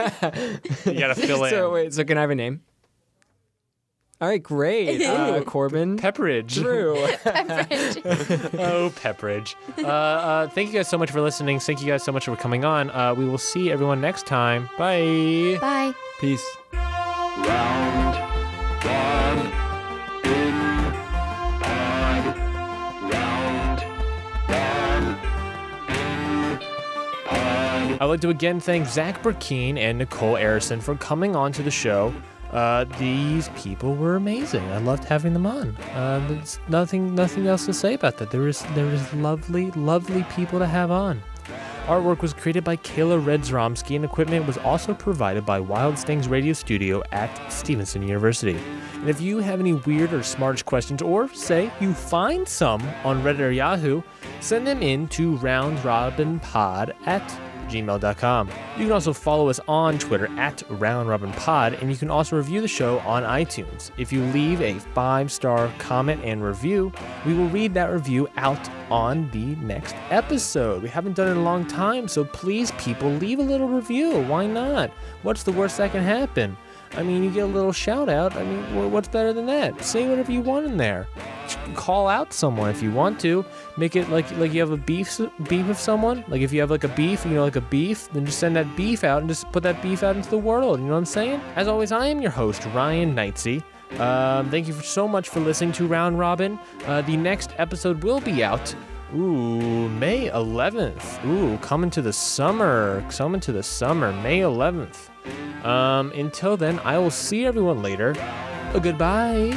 got to fill in. So wait, so can I have a name? All right, great. Corbin. Pepperidge. Drew. Oh, Pepperidge. Thank you guys so much for listening. Thank you guys so much for coming on. We will see everyone next time. Bye. Bye. Peace. Round one in pod. Round one in pod. I'd like to again thank Zach Brecheen and Nicole Arrison for coming on to the show. These people were amazing. I loved having them on. There's nothing else to say about that. There is lovely, lovely people to have on. Artwork was created by Kayla Zuromski, and equipment was also provided by Wild Stings Radio Studio at Stevenson University. And if you have any weird or smartish questions, or say you find some on Reddit or Yahoo, send them in to roundrobinpod@gmail.com. You can also follow us on Twitter @RoundRobinPod, and you can also review the show on iTunes. If you leave a 5-star comment and review, we will read that review out on the next episode. We haven't done it in a long time, so please, people, leave a little review. Why not? What's the worst that can happen? I mean, you get a little shout out. I mean, what's better than that? Say whatever you want in there. Call out someone if you want to. Make it like you have a beef with someone. Like if you have like a beef, like a beef, then just send that beef out and just put that beef out into the world. You know what I'm saying? As always, I am your host, Ryan Neitzey. Thank you so much for listening to Round Robin. The next episode will be out. May 11th. Coming to the summer. May 11th. Until then, I will see everyone later. Goodbye.